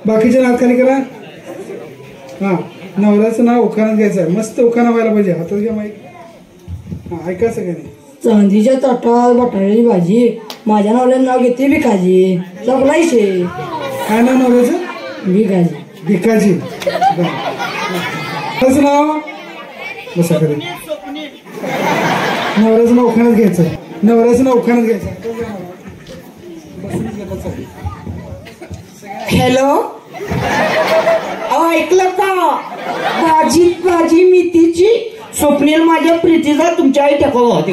बाकीचे हात खाली करा. हा, नवऱ्याचं नाव उखाणा घ्यायचं आहे. मस्त उखाणा व्हायला पाहिजे. हातात घ्या माईक. हा, ऐका सगळ्यांनी. चांदीच्या ताटात बटाट्याची भाजी, माझ्या नवऱ्याचं नाव घेते भिकाजी. चपलायशे. काय नाव नवऱ्याचं? भिकाजी. भिकाजी. त्याचं नाव बसा कधी. नवऱ्याचं नाव उखाण्यात घ्यायचं. नवऱ्याचं नाव उखाण्यात घ्यायचं. हॅलो, ऐकलं का? भाजी मेथीची. स्वप्नील माझ्या प्रीतीचा तुमच्या आई टाकावं होते.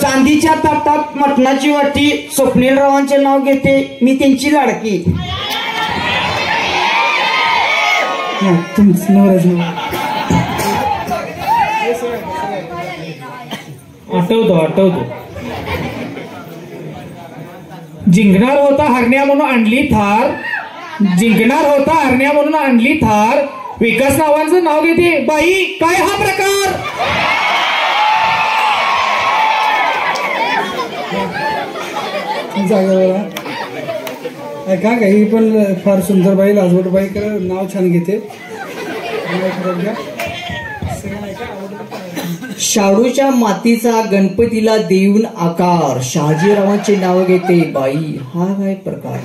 चांदीच्या ताटात मटणाची वाटी, स्वप्नील रावांचे नाव घेते मी त्यांची लाडकी. तुमचं नवऱ्याचं नाव आठवतो. जिंकणार होता हरण्या म्हणून आणली थार. विकास नावांचं नाव घेते बाई. काय हा प्रकार? जागा ऐका, काही पण फार सुंदर बाई, लाजवट बाई कर, नाव छान घेते. शाडूच्या मातीचा गणपतीला देऊन आकार, शहाजीरावांचे नाव घेते बाई. हा काय प्रकार?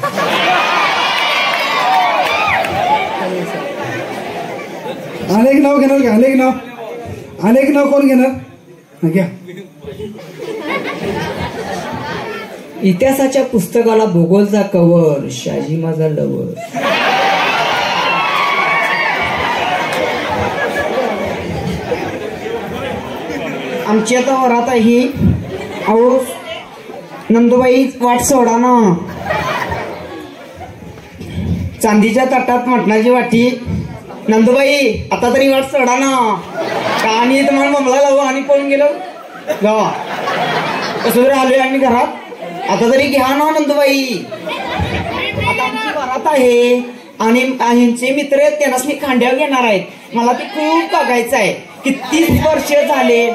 अनेक नाव घेणार का? अनेक नाव कोण घेणार? घ्या. इतिहासाच्या पुस्तकाला भूगोलचा कवर, शहाजी माझा लवर. आमची आता वरात आहे. अहो नंदुबाई वाट सोडा ना. चांदीच्या ताटात मटणाची वाटी. नंदुबाई आता तरी वाट सोडा ना. आणि तुम्हाला ममला लावू आणि पळून गेलो गावा. कसं तरी आलोय आम्ही घरात. आता तरी घ्या ना नंदुबाई. आता आमची वरात आहे आणि यांचे मित्र आहेत, त्यांनाच मी खांद्यावर घेणार आहेत. मला ते खूप बघायचं आहे. किती वर्ष झाले.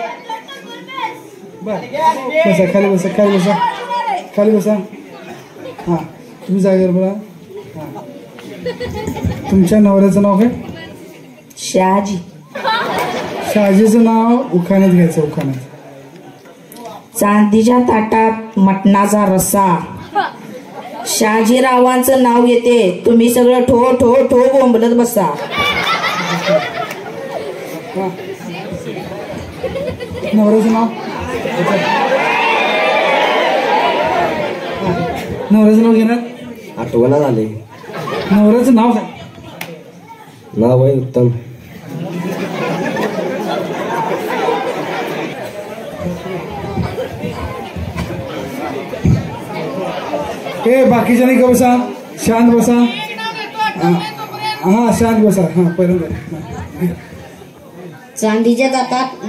बसा खाली बसा. हा, तुम्ही जागेवर बोला. हा, तुमच्या नवऱ्याचं नाव काय? शहाजी. शहाजीचं नाव उखाण्यात घ्यायचं. उखाण्यात. चांदीच्या ताटात मटणाचा रस्सा, शहाजीरावांचं नाव घेते तुम्ही सगळं ठो ठो ठो बोंबलत बसा. नवऱ्याचं नाव घेणार. आठवणा झाले. नवऱ्याचं नाव काय? नाव आहे उत्तम. हे बाकीच्यानी का बसा. शांत बसा. हा शांत बसा. हा पहिल्यांदा. चांदीच्या ताटात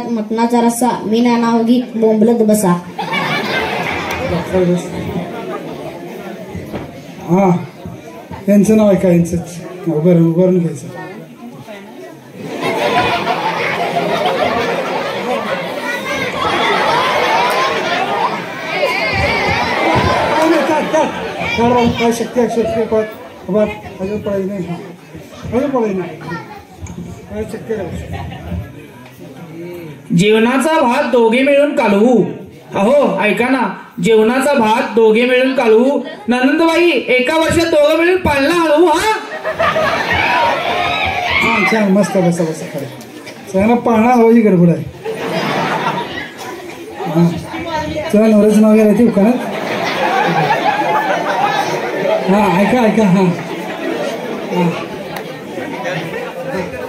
मटणाचा रस्सा, मी नाव घी बोंबलत बसा. हा, यांचं नाव आहे का? यांचंच उभारून घ्यायचं. काय शक्ती पडायची नाही. काय शक्य जेवणाचा भात दोघे मिळून कालवू. अहो ऐका ना, जेवणाचा भात दोघे मिळून कालवू. नंदबाई एका वर्षात दोघं मिळून पाळणा हळवू. हा छान मस्त. बसा खरं सगळ्यांना पाळणा हवायची गडबड आहे. हा, चला नवऱ्याचं नाव घ्यायला ते उखाण्यात. हा ऐका. हा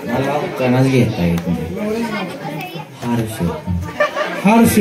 मला कणाच घेता येत नाही. हर्ष.